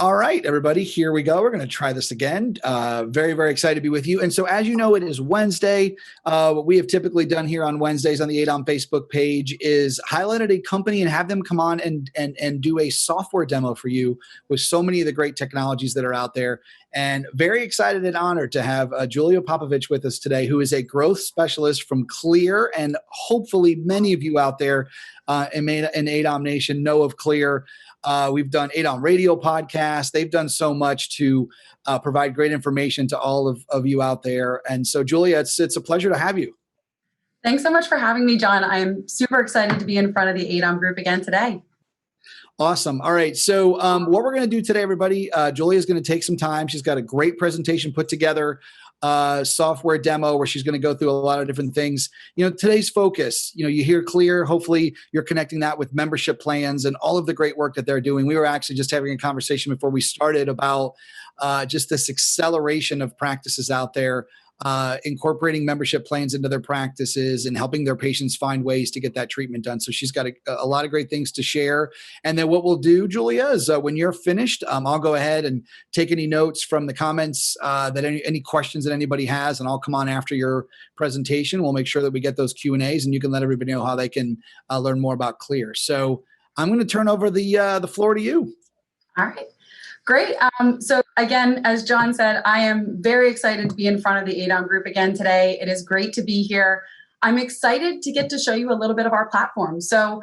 All right, everybody, here we go. We're going to try this again. Very, very excited to be with you. And so, as you know, it is Wednesday. What we have typically done here on Wednesdays on the ADOM Facebook page is highlighted a company and have them come on and do a software demo for you with so many of the great technologies that are out there. And very excited and honored to have Julia Popovich with us today, who is a growth specialist from Clear. And hopefully many of you out there in ADOM Nation know of Clear. We've done ADOM Radio podcast. They've done so much to provide great information to all of you out there. And so, Julia, it's a pleasure to have you. Thanks so much for having me, John. I am super excited to be in front of the ADOM group again today. Awesome. All right. So what we're going to do today, everybody, Julia is going to take some time. She's got a great presentation put together, software demo where she's going to go through a lot of different things. Today's focus, you hear Clear. Hopefully you're connecting that with membership plans and all of the great work that they're doing. We were actually just having a conversation before we started about just this acceleration of practices out there, incorporating membership plans into their practices and helping their patients find ways to get that treatment done. So she's got a lot of great things to share. And then what we'll do, Julia, is when you're finished, I'll go ahead and take any notes from the comments, that any questions that anybody has, and I'll come on after your presentation. We'll make sure that we get those Q&As and you can let everybody know how they can learn more about Clear. So I'm going to turn over the floor to you. All right. Great. So again, as John said, I am very excited to be in front of the ADOM group again today. It is great to be here. I'm excited to get to show you a little bit of our platform. So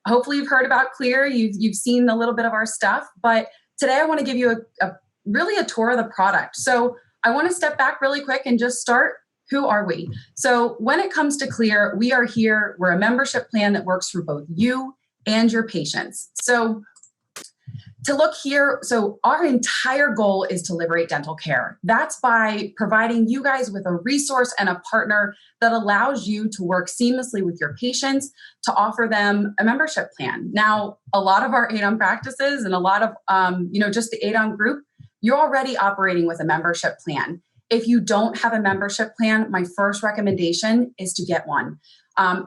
hopefully you've heard about Clear, you've seen a little bit of our stuff, but today I want to give you really a tour of the product. So I want to step back really quick and just start. Who are we? So when it comes to Clear, we are here. We're a membership plan that works for both you and your patients. So to look here, so our entire goal is to liberate dental care. That's by providing you guys with a resource and a partner that allows you to work seamlessly with your patients to offer them a membership plan. Now, a lot of our ADOM practices and a lot of, just the ADOM group, you're already operating with a membership plan. If you don't have a membership plan, my first recommendation is to get one.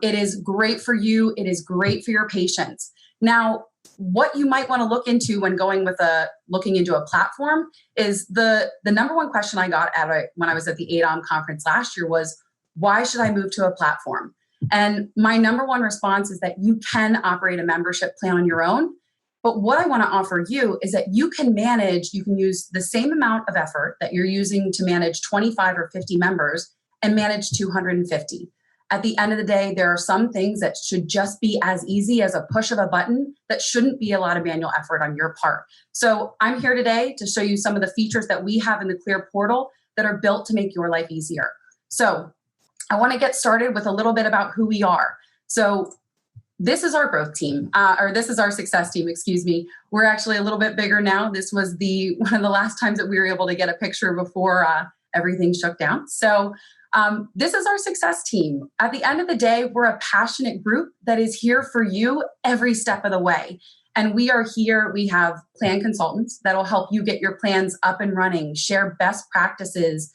It is great for you. It is great for your patients. Now, what you might want to look into when looking into a platform is the number one question I got when I was at the ADOM conference last year was, why should I move to a platform? And my number one response is that you can operate a membership plan on your own. But what I want to offer you is that you can use the same amount of effort that you're using to manage 25 or 50 members and manage 250. At the end of the day, there are some things that should just be as easy as a push of a button that shouldn't be a lot of manual effort on your part. So I'm here today to show you some of the features that we have in the Clear portal that are built to make your life easier. So I want to get started with a little bit about who we are. So this is our growth team, or this is our success team, excuse me. We're actually a little bit bigger now. This was one of the last times that we were able to get a picture before everything shut down. So this is our success team. At the end of the day, we're a passionate group that is here for you every step of the way. And we are here, we have plan consultants that'll help you get your plans up and running, share best practices,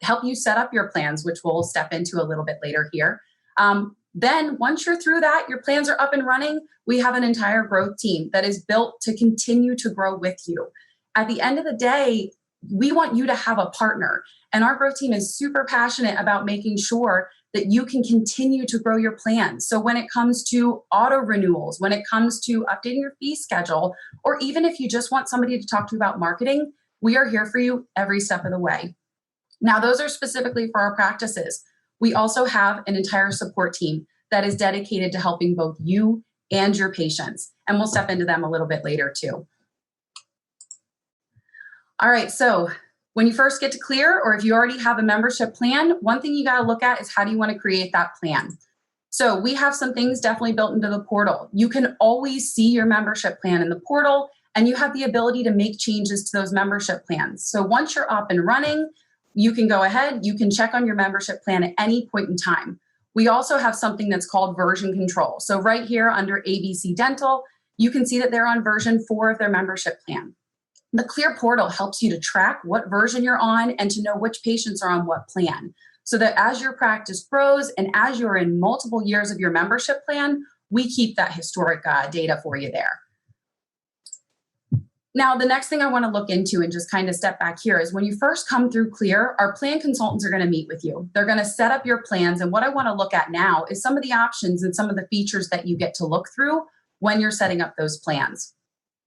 help you set up your plans, which we'll step into a little bit later here. Then once you're through that, your plans are up and running, we have an entire growth team that is built to continue to grow with you. At the end of the day, we want you to have a partner. And our growth team is super passionate about making sure that you can continue to grow your plans. So when it comes to auto renewals, when it comes to updating your fee schedule, or even if you just want somebody to talk to about marketing, we are here for you every step of the way. Now, those are specifically for our practices. We also have an entire support team that is dedicated to helping both you and your patients. And we'll step into them a little bit later too. All right, so when you first get to Clear, or if you already have a membership plan, one thing you gotta look at is how do you wanna create that plan? So we have some things definitely built into the portal. You can always see your membership plan in the portal, and you have the ability to make changes to those membership plans. So once you're up and running, you can go ahead, you can check on your membership plan at any point in time. We also have something that's called version control. So right here under ABC Dental, you can see that they're on version 4 of their membership plan. The Clear portal helps you to track what version you're on and to know which patients are on what plan. So that as your practice grows and as you're in multiple years of your membership plan, we keep that historic data for you there. Now, the next thing I want to look into and just kind of step back here is when you first come through Clear, our plan consultants are going to meet with you. They're going to set up your plans. And what I want to look at now is some of the options and some of the features that you get to look through when you're setting up those plans.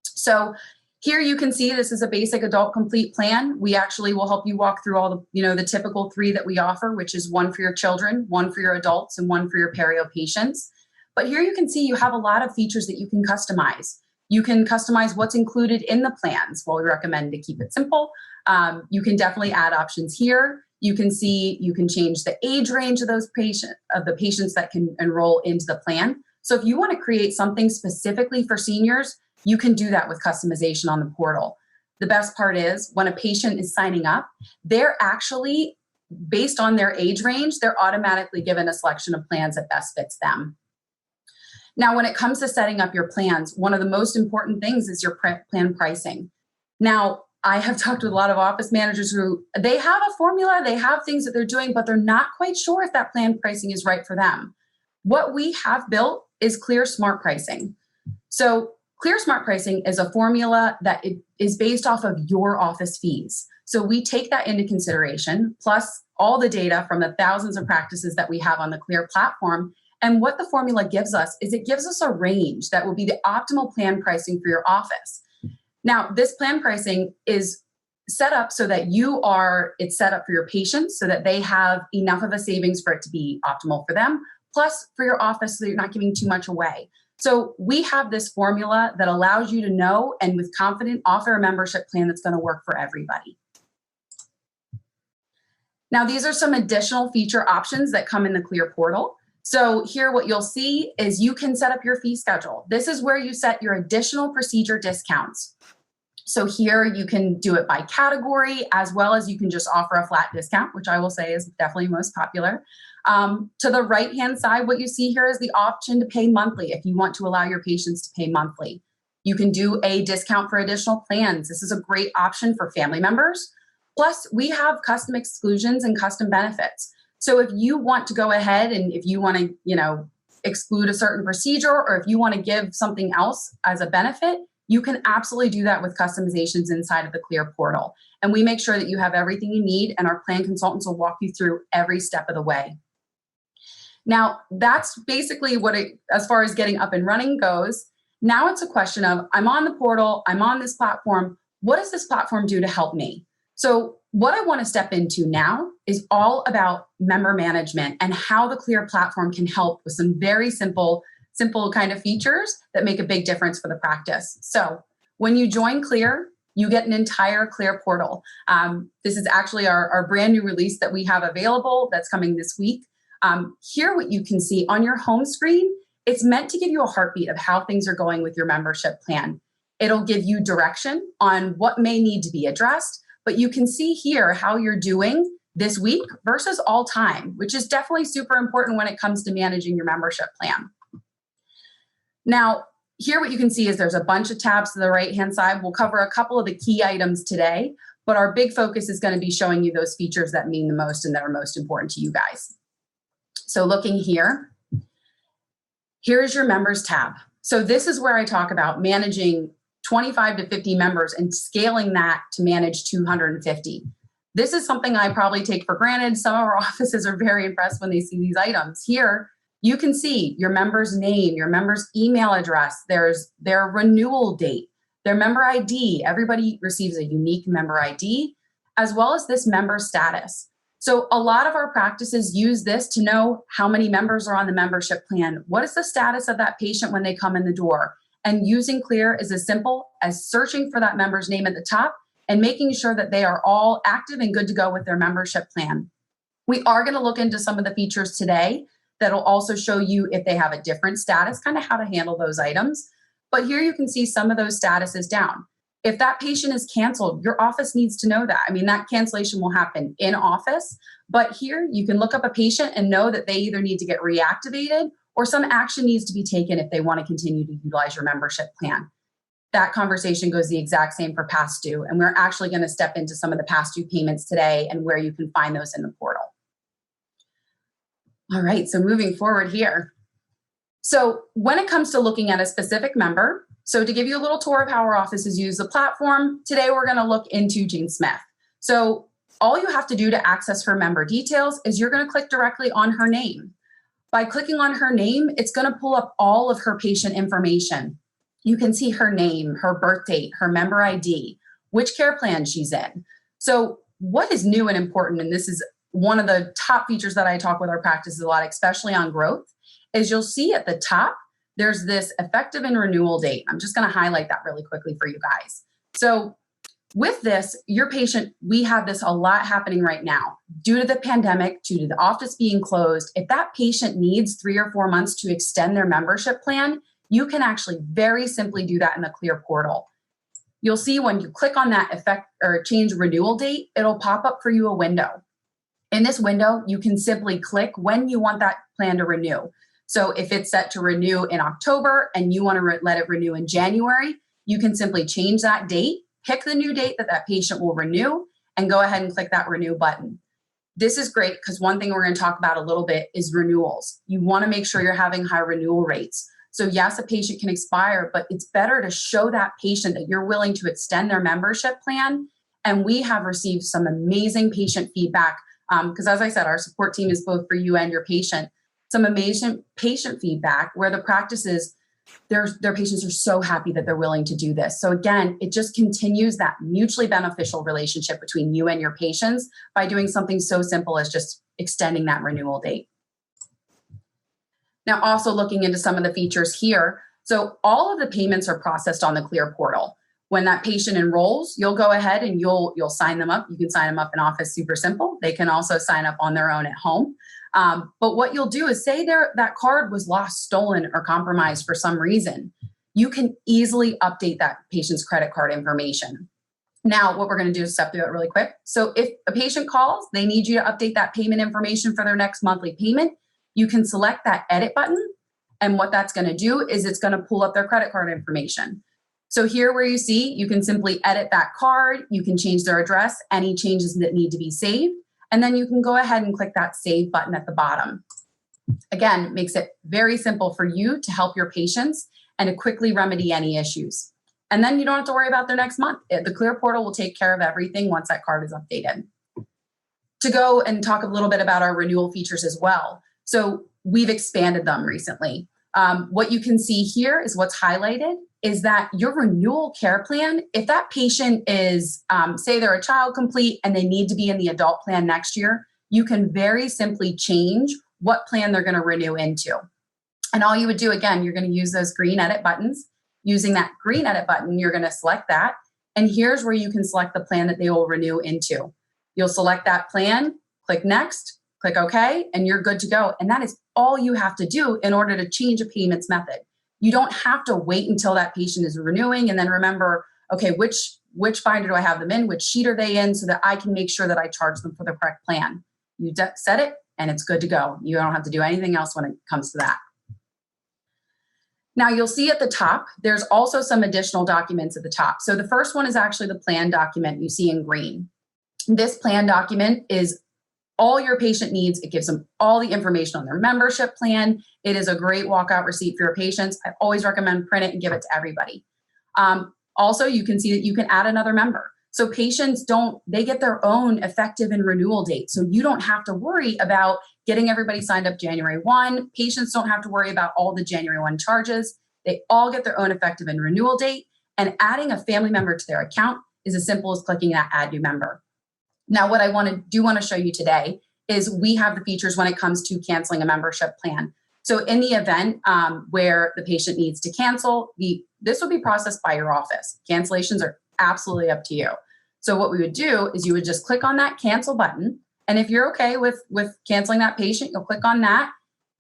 So here you can see this is a basic adult complete plan. We actually will help you walk through all the typical 3 that we offer, which is 1 for your children, 1 for your adults, and 1 for your perio patients. But here you can see you have a lot of features that you can customize. You can customize what's included in the plans. Well, we recommend to keep it simple. You can definitely add options here. You can see you can change the age range of the patients that can enroll into the plan. So if you want to create something specifically for seniors, you can do that with customization on the portal. The best part is when a patient is signing up, they're actually, based on their age range, they're automatically given a selection of plans that best fits them. Now, when it comes to setting up your plans, one of the most important things is your plan pricing. Now, I have talked with a lot of office managers who they have a formula, they have things that they're doing, but they're not quite sure if that plan pricing is right for them. What we have built is Clear Smart Pricing. So Clear Smart Pricing is a formula that it is based off of your office fees. So we take that into consideration, plus all the data from the thousands of practices that we have on the Clear platform. And what the formula gives us is it gives us a range that will be the optimal plan pricing for your office. Now, this plan pricing is set up so that it's set up for your patients so that they have enough of a savings for it to be optimal for them, plus for your office so that you're not giving too much away. So we have this formula that allows you to know and with confidence offer a membership plan that's going to work for everybody. Now, these are some additional feature options that come in the Clear portal. So here what you'll see is you can set up your fee schedule. This is where you set your additional procedure discounts. So here you can do it by category, as well as you can just offer a flat discount, which I will say is definitely most popular. To the right-hand side, what you see here is the option to pay monthly if you want to allow your patients to pay monthly. You can do a discount for additional plans. This is a great option for family members. Plus, we have custom exclusions and custom benefits. So if you want to go ahead and if you want to, exclude a certain procedure, or if you want to give something else as a benefit, you can absolutely do that with customizations inside of the Clear portal. And we make sure that you have everything you need, and our plan consultants will walk you through every step of the way. Now, that's basically as far as getting up and running goes. Now it's a question of, I'm on the portal, I'm on this platform. What does this platform do to help me? So what I want to step into now is all about member management and how the Clear platform can help with some very simple kind of features that make a big difference for the practice. So when you join Clear, you get an entire Clear portal. This is actually our brand new release that we have available that's coming this week. Here, what you can see on your home screen, it's meant to give you a heartbeat of how things are going with your membership plan. It'll give you direction on what may need to be addressed, but you can see here how you're doing this week versus all time, which is definitely super important when it comes to managing your membership plan. Now, here what you can see is there's a bunch of tabs to the right-hand side. We'll cover a couple of the key items today, but our big focus is going to be showing you those features that mean the most and that are most important to you guys. So looking here, here's your members tab. So this is where I talk about managing 25 to 50 members and scaling that to manage 250. This is something I probably take for granted. Some of our offices are very impressed when they see these items. Here, you can see your member's name, your member's email address, there's their renewal date, their member ID. Everybody receives a unique member ID, as well as this member status. So a lot of our practices use this to know how many members are on the membership plan. What is the status of that patient when they come in the door? And using Clear is as simple as searching for that member's name at the top and making sure that they are all active and good to go with their membership plan. We are going to look into some of the features today that'll also show you if they have a different status, kind of how to handle those items. But here you can see some of those statuses down. If that patient is canceled, your office needs to know that. I mean, that cancellation will happen in office, but here you can look up a patient and know that they either need to get reactivated or some action needs to be taken if they want to continue to utilize your membership plan. That conversation goes the exact same for past due, and we're actually going to step into some of the past due payments today and where you can find those in the portal. All right, so moving forward here. So when it comes to looking at a specific member, So to give you a little tour of how our offices use the platform, today we're going to look into Jane Smith. So all you have to do to access her member details is you're going to click directly on her name. By clicking on her name, it's going to pull up all of her patient information. You can see her name, her birth date, her member ID, which care plan she's in. So what is new and important, and this is one of the top features that I talk with our practices a lot, especially on growth, is you'll see at the top, there's this effective and renewal date. I'm just going to highlight that really quickly for you guys. So with this, your patient, we have this a lot happening right now. Due to the pandemic, due to the office being closed, if that patient needs 3 or 4 months to extend their membership plan, you can actually very simply do that in the Clear portal. You'll see when you click on that effect or change renewal date, it'll pop up for you a window. In this window, you can simply click when you want that plan to renew. So if it's set to renew in October and you want to let it renew in January, you can simply change that date, pick the new date that that patient will renew, and go ahead and click that renew button. This is great because one thing we're going to talk about a little bit is renewals. You want to make sure you're having high renewal rates. So yes, a patient can expire, but it's better to show that patient that you're willing to extend their membership plan. And we have received some amazing patient feedback because as I said, our support team is both for you and your patient. Some amazing patient feedback where the practices, their patients are so happy that they're willing to do this. So again, it just continues that mutually beneficial relationship between you and your patients by doing something so simple as just extending that renewal date. Now, also looking into some of the features here. So all of the payments are processed on the Clear portal. When that patient enrolls, you'll go ahead and you'll sign them up. You can sign them up in office, super simple. They can also sign up on their own at home. But what you'll do is say that card was lost, stolen, or compromised for some reason. You can easily update that patient's credit card information. Now, what we're going to do is step through that really quick. So if a patient calls, they need you to update that payment information for their next monthly payment. You can select that edit button. And what that's going to do is it's going to pull up their credit card information. So here where you see, you can simply edit that card. You can change their address, any changes that need to be saved. And then you can go ahead and click that save button at the bottom. Again, it makes it very simple for you to help your patients and to quickly remedy any issues. And then you don't have to worry about their next month. The Clear portal will take care of everything once that card is updated. To go and talk a little bit about our renewal features as well. So we've expanded them recently. What you can see here is what's highlighted is that your renewal care plan, if that patient is, say they're a child complete and they need to be in the adult plan next year, you can very simply change what plan they're going to renew into. And all you would do, again, you're going to use those green edit buttons. Using that green edit button, you're going to select that. And here's where you can select the plan that they will renew into. You'll select that plan, click next, click OK, and you're good to go. And that is all you have to do in order to change a payments method. You don't have to wait until that patient is renewing and then remember, okay, which binder do I have them in? Which sheet are they in so that I can make sure that I charge them for the correct plan? You set it and it's good to go. You don't have to do anything else when it comes to that. Now you'll see at the top, there's also some additional documents at the top. So the first one is actually the plan document you see in green. This plan document is all your patient needs. It gives them all the information on their membership plan. It is a great walkout receipt for your patients. I always recommend print it and give it to everybody. Also, you can see that you can add another member. So patients they get their own effective and renewal date. So you don't have to worry about getting everybody signed up January 1. Patients don't have to worry about all the January 1 charges. They all get their own effective and renewal date. And adding a family member to their account is as simple as clicking that add new member. Now, what I want to show you today is we have the features when it comes to canceling a membership plan. So in the event where the patient needs to cancel, this will be processed by your office. Cancellations are absolutely up to you. So what we would do is you would just click on that cancel button. And if you're okay with canceling that patient, you'll click on that.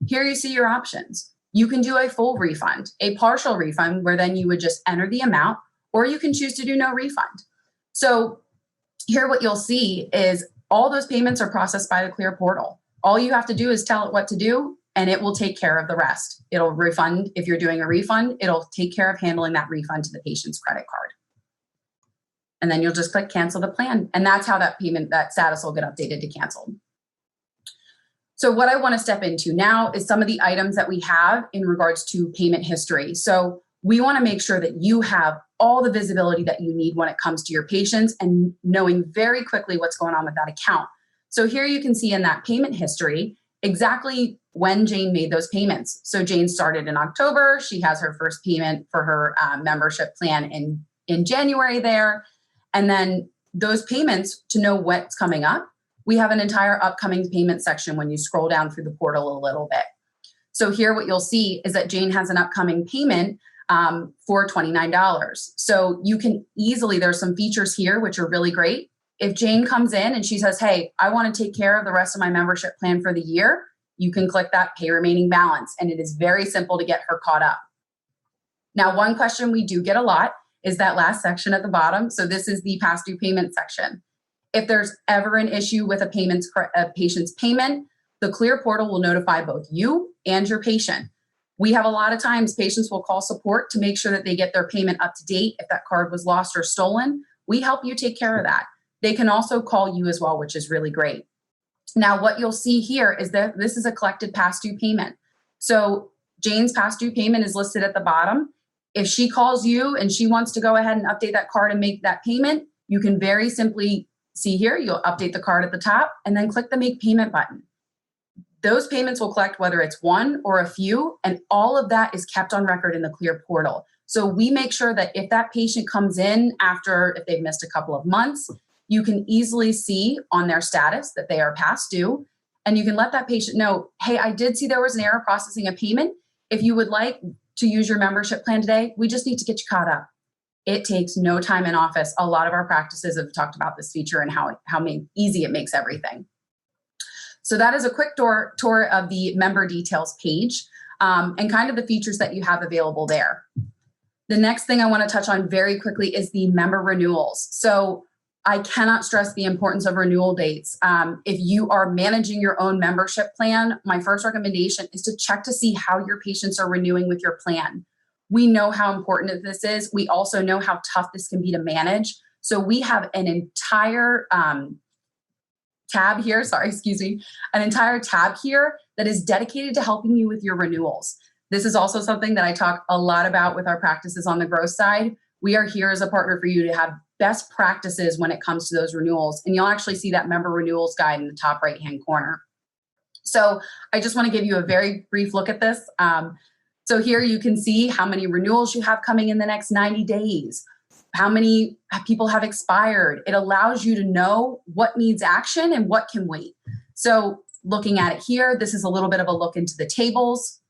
Here you see your options. You can do a full refund, a partial refund, where then you would just enter the amount, or you can choose to do no refund. So here what you'll see is all those payments are processed by the Clear portal. All you have to do is tell it what to do, and it will take care of the rest. It'll refund. If you're doing a refund, it'll take care of handling that refund to the patient's credit card. And then you'll just click cancel the plan. And that's how that status will get updated to canceled. So what I want to step into now is some of the items that we have in regards to payment history. So We want to make sure that you have all the visibility that you need when it comes to your patients and knowing very quickly what's going on with that account. So here you can see in that payment history exactly when Jane made those payments. So Jane started in October. She has her first payment for her membership plan in January there. And then those payments, to know what's coming up, we have an entire upcoming payment section when you scroll down through the portal a little bit. So here what you'll see is that Jane has an upcoming payment for $29. So you can easily, there's some features here which are really great. If Jane comes in and she says, hey, I want to take care of the rest of my membership plan for the year, you can click that pay remaining balance, and it is very simple to get her caught up. Now, one question we do get a lot is that last section at the bottom. So this is the past due payment section. If there's ever an issue with a patient's payment, the Clear portal will notify both you and your patient. We have a lot of times patients will call support to make sure that they get their payment up to date. If that card was lost or stolen, we help you take care of that. They can also call you as well, which is really great. Now, what you'll see here is that this is a collected past due payment. So Jane's past due payment is listed at the bottom. If she calls you and she wants to go ahead and update that card and make that payment, you can very simply see here, you'll update the card at the top and then click the make payment button. Those payments will collect whether it's one or a few, and all of that is kept on record in the Clear portal. So we make sure that if that patient comes in if they've missed a couple of months, you can easily see on their status that they are past due, and you can let that patient know, hey, I did see there was an error processing a payment. If you would like to use your membership plan today, we just need to get you caught up. It takes no time in office. A lot of our practices have talked about this feature and how easy it makes everything. So that is a quick tour of the member details page and kind of the features that you have available there. The next thing I want to touch on very quickly is the member renewals. So I cannot stress the importance of renewal dates. If you are managing your own membership plan, my first recommendation is to check to see how your patients are renewing with your plan. We know how important this is. We also know how tough this can be to manage. So we have an entire tab here that is dedicated to helping you with your renewals. This is also something that I talk a lot about with our practices on the growth side. We are here as a partner for you to have best practices when it comes to those renewals. And you'll actually see that member renewals guide in the top right-hand corner. So I just want to give you a very brief look at this. So here you can see how many renewals you have coming in the next 90 days, how many people have expired. It allows you to know what needs action and what can wait. So looking at it here, this is a little bit of a look into the tables.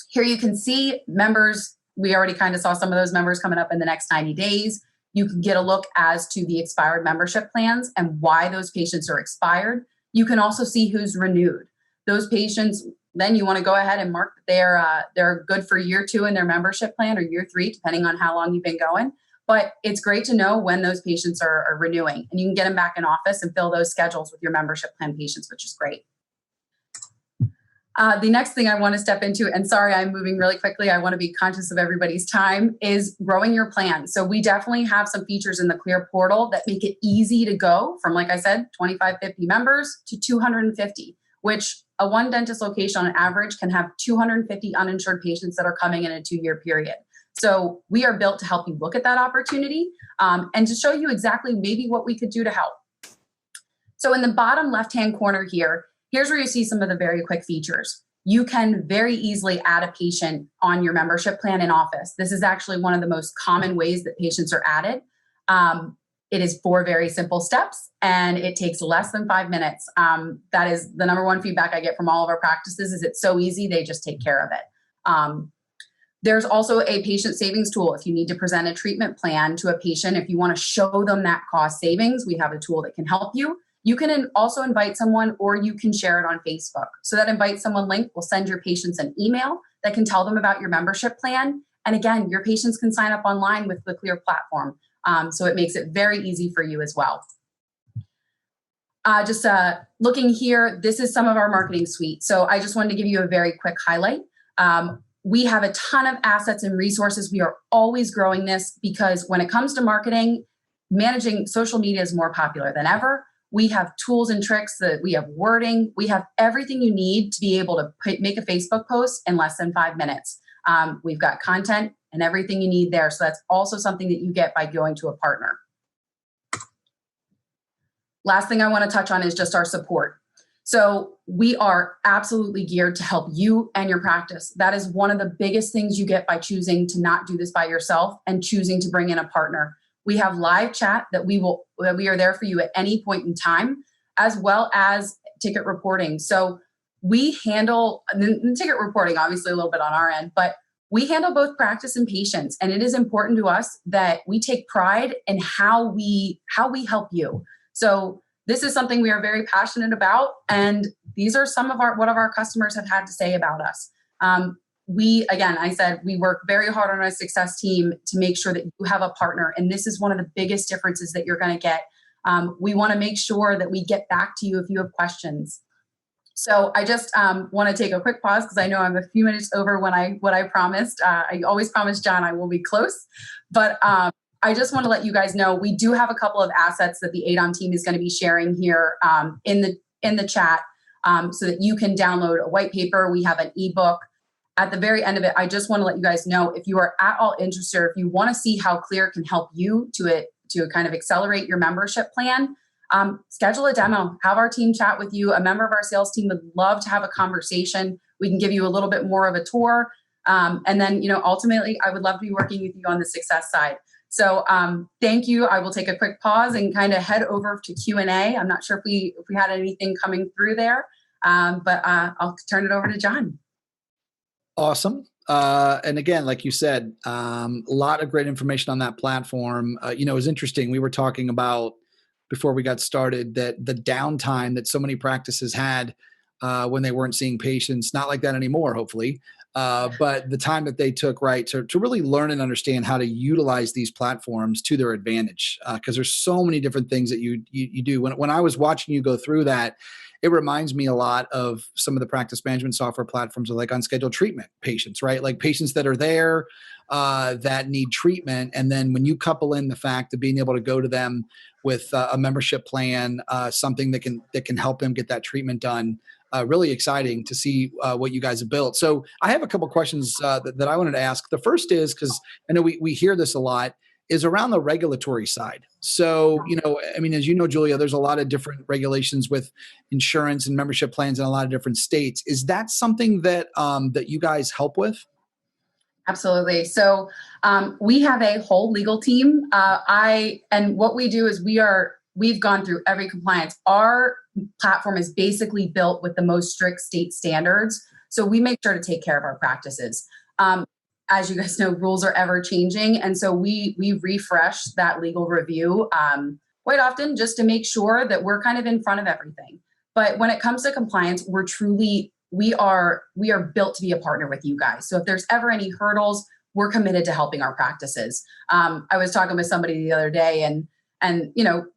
Here you can see members. We already kind of saw some of those members coming up in the next 90 days. You can get a look as to the expired membership plans and why those patients are expired. You can also see who's renewed. Those patients, then you want to go ahead and mark that they're good for year 2 in their membership plan or year 3, depending on how long you've been going. But it's great to know when those patients are renewing, and you can get them back in office and fill those schedules with your membership plan patients, which is great. The next thing I want to step into, and sorry, I'm moving really quickly, I want to be conscious of everybody's time, is growing your plan. So we definitely have some features in the Clear portal that make it easy to go from, like I said, 25, 50 members to 250, which a one dentist location on average can have 250 uninsured patients that are coming in a 2-year period. So we are built to help you look at that opportunity and to show you exactly maybe what we could do to help. So in the bottom left-hand corner here, here's where you see some of the very quick features. You can very easily add a patient on your membership plan in office. This is actually one of the most common ways that patients are added. It is 4 very simple steps, and it takes less than 5 minutes. That is the number one feedback I get from all of our practices is it's so easy, they just take care of it. There's also a patient savings tool. If you need to present a treatment plan to a patient, if you want to show them that cost savings, we have a tool that can help you. You can also invite someone, or you can share it on Facebook. So that invite someone link will send your patients an email that can tell them about your membership plan. And again, your patients can sign up online with the Clear platform. So it makes it very easy for you as well. Looking here, this is some of our marketing suite. So I just wanted to give you a very quick highlight. We have a ton of assets and resources. We are always growing this because when it comes to marketing, managing social media is more popular than ever. We have tools and tricks, that we have wording. We have everything you need to be able to make a Facebook post in less than 5 minutes. We've got content and everything you need there. So that's also something that you get by going to a partner. Last thing I want to touch on is just our support. So we are absolutely geared to help you and your practice. That is one of the biggest things you get by choosing to not do this by yourself and choosing to bring in a partner. We have live chat that we are there for you at any point in time, as well as ticket reporting. So we handle the ticket reporting, obviously a little bit on our end, but we handle both practice and patients. And it is important to us that we take pride in how we help you. So this is something we are very passionate about, and these are some of what our customers have had to say about us. I said, we work very hard on our success team to make sure that you have a partner, and this is one of the biggest differences that you're going to get. We want to make sure that we get back to you if you have questions. So I just want to take a quick pause because I know I'm a few minutes over what I promised. I always promise John I will be close, but I just want to let you guys know we do have a couple of assets that the ADOM team is going to be sharing here in the chat so that you can download a white paper. We have an ebook. At the very end of it, I just want to let you guys know if you are at all interested, or if you want to see how Clear can help you to kind of accelerate your membership plan, schedule a demo, have our team chat with you. A member of our sales team would love to have a conversation. We can give you a little bit more of a tour. And then, ultimately, I would love to be working with you on the success side. So thank you. I will take a quick pause and kind of head over to Q&A. I'm not sure if we had anything coming through there, but I'll turn it over to John. Awesome. And again, like you said, a lot of great information on that platform. It was interesting. We were talking about before we got started that the downtime that so many practices had when they weren't seeing patients, not like that anymore, hopefully. But the time that they took, right, to really learn and understand how to utilize these platforms to their advantage, because there's so many different things that you do. When I was watching you go through that, it reminds me a lot of some of the practice management software platforms like unscheduled treatment patients, right? Like patients that are there that need treatment. And then when you couple in the fact of being able to go to them with a membership plan, something that can help them get that treatment done. Really exciting to see what you guys have built. So I have a couple questions that I wanted to ask. The first is, because I know we hear this a lot, is around the regulatory side. So, as you know, Julia, there's a lot of different regulations with insurance and membership plans in a lot of different states. Is that something that that you guys help with? Absolutely. So we have a whole legal team. And what we do is we've gone through every compliance. Our platform is basically built with the most strict state standards. So we make sure to take care of our practices. As you guys know, rules are ever changing. And so we refresh that legal review quite often just to make sure that we're kind of in front of everything. But when it comes to compliance, we are built to be a partner with you guys. So if there's ever any hurdles, we're committed to helping our practices. I was talking with somebody the other day and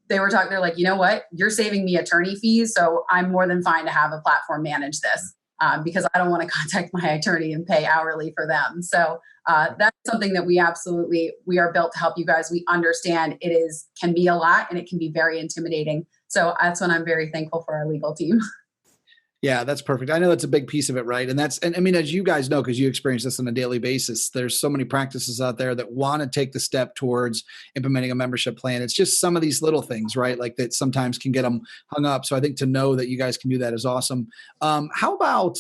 they were talking, they're like, you know what, you're saving me attorney fees. So I'm more than fine to have a platform manage this because I don't want to contact my attorney and pay hourly for them. So that's something that we are built to help you guys. We understand can be a lot and it can be very intimidating. So that's when I'm very thankful for our legal team. Yeah, that's perfect. I know that's a big piece of it, right? And I mean, as you guys know, because you experience this on a daily basis, there's so many practices out there that want to take the step towards implementing a membership plan. It's just some of these little things, right? Like that sometimes can get them hung up. So I think to know that you guys can do that is awesome. How about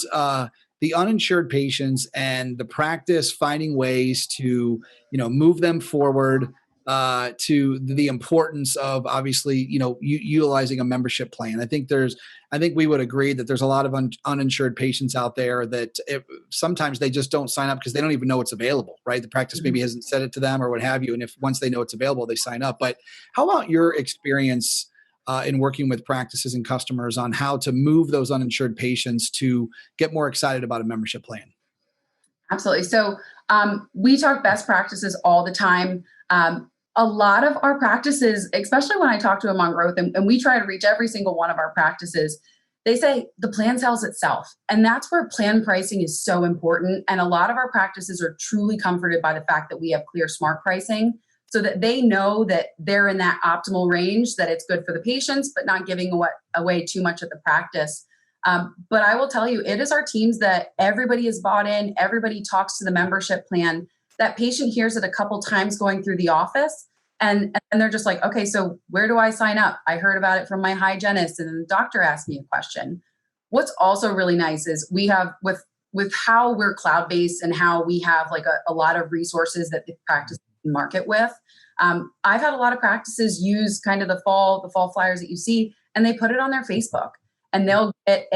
the uninsured patients and the practice finding ways to, move them forward to the importance of obviously, utilizing a membership plan. I think we would agree that there's a lot of uninsured patients out there that sometimes they just don't sign up because they don't even know it's available, right? The practice maybe hasn't said it to them or what have you. And if once they know it's available, they sign up. But how about your experience in working with practices and customers on how to move those uninsured patients to get more excited about a membership plan? Absolutely. So we talk best practices all the time. A lot of our practices, especially when I talk to them on growth, and we try to reach every single one of our practices, they say the plan sells itself. And that's where plan pricing is so important. And a lot of our practices are truly comforted by the fact that we have clear smart pricing so that they know that they're in that optimal range, that it's good for the patients, but not giving away too much of the practice. But I will tell you, it is our teams that everybody is bought in, everybody talks to the membership plan. that patient hears it a couple times going through the office, and they're just like, okay, so where do I sign up? I heard about it from my hygienist, and then the doctor asked me a question. What's also really nice is we have, with how we're cloud-based and how we have like a lot of resources that the practice can market with. I've had a lot of practices use kind of the fall flyers that you see, and they put it on their Facebook, and they'll get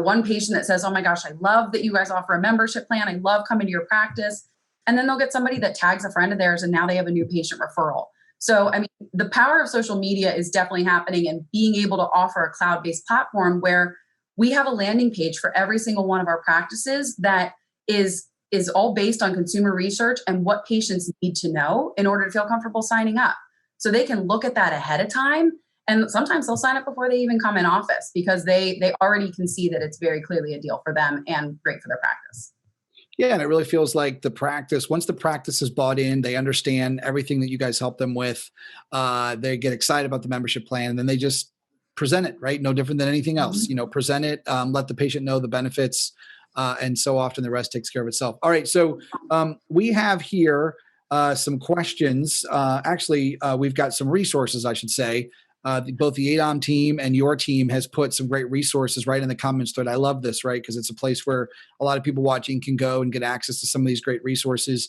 one patient that says, oh my gosh, I love that you guys offer a membership plan. I love coming to your practice. And then they'll get somebody that tags a friend of theirs, and now they have a new patient referral. So, I mean, the power of social media is definitely happening, and being able to offer a cloud-based platform where we have a landing page for every single one of our practices that is all based on consumer research and what patients need to know in order to feel comfortable signing up. So they can look at that ahead of time. And sometimes they'll sign up before they even come in office, because they already can see that it's very clearly a deal for them and great for their practice. Yeah, and it really feels like once the practice is bought in, they understand everything that you guys help them with. They get excited about the membership plan, and then they just present it, right? No different than anything else. Present it, let the patient know the benefits, and so often the rest takes care of itself. All right, so we have here some questions. Actually, we've got some resources, I should say. Both the ADOM team and your team has put some great resources right in the comments thread. I love this, right? Because it's a place where a lot of people watching can go and get access to some of these great resources.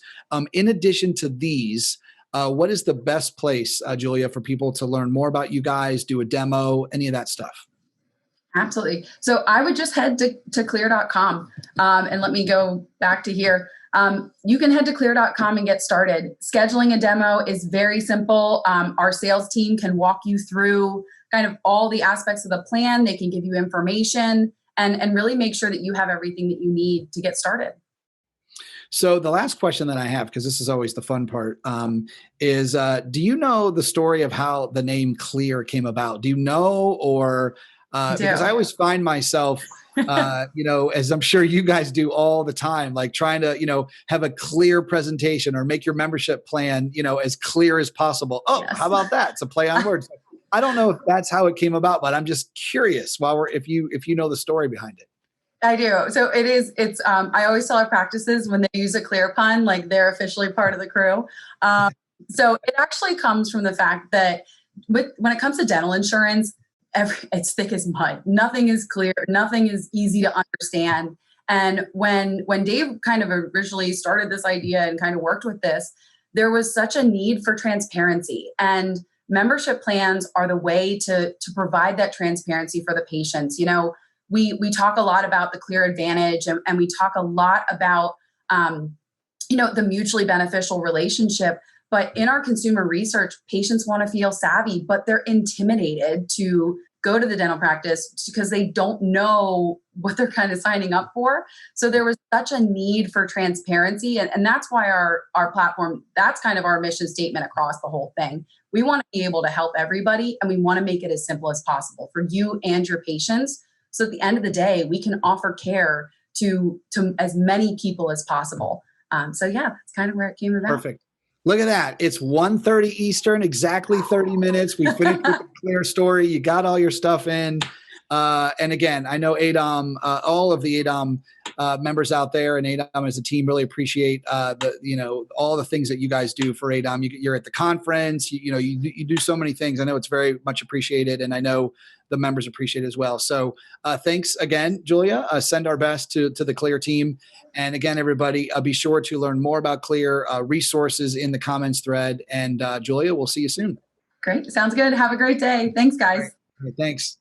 In addition to these, what is the best place, Julia, for people to learn more about you guys, do a demo, any of that stuff? Absolutely. So I would just head to clear.com, and let me go back to here. You can head to clear.com and get started. Scheduling a demo is very simple. Our sales team can walk you through kind of all the aspects of the plan. They can give you information and really make sure that you have everything that you need to get started. So the last question that I have, because this is always the fun part, is do you know the story of how the name Clear came about? Do you know, or because I always find myself, as I'm sure you guys do all the time, like trying to, have a clear presentation or make your membership plan, as clear as possible. Oh, yes. How about that? It's a play on words. I don't know if that's how it came about, but I'm just curious if you know the story behind it. I do. So it's I always tell our practices when they use a clear pun, like they're officially part of the crew. So it actually comes from the fact that when it comes to dental insurance, it's thick as mud. Nothing is clear. Nothing is easy to understand. And when Dave kind of originally started this idea and kind of worked with this, there was such a need for transparency, and membership plans are the way to provide that transparency for the patients. We talk a lot about the Clear Advantage, and we talk a lot about, the mutually beneficial relationship. But in our consumer research, patients want to feel savvy, but they're intimidated to go to the dental practice because they don't know what they're kind of signing up for. So there was such a need for transparency. And that's why our platform, that's kind of our mission statement across the whole thing. We want to be able to help everybody, and we want to make it as simple as possible for you and your patients. So at the end of the day, we can offer care to as many people as possible. So that's kind of where it came about. Perfect. Look at that. It's 1:30 Eastern, exactly 30 minutes. We finished with the Clear story. You got all your stuff in. And again, I know ADOM, all of the ADOM members out there, and ADOM as a team really appreciate all the things that you guys do for ADOM. You're at the conference, you do so many things. I know it's very much appreciated, and I know the members appreciate it as well. So thanks again, Julia. Send our best to the Clear team. And again, everybody, be sure to learn more about Clear, resources in the comments thread. And Julia, we'll see you soon. Great. Sounds good. Have a great day. Thanks, guys. All right. Thanks.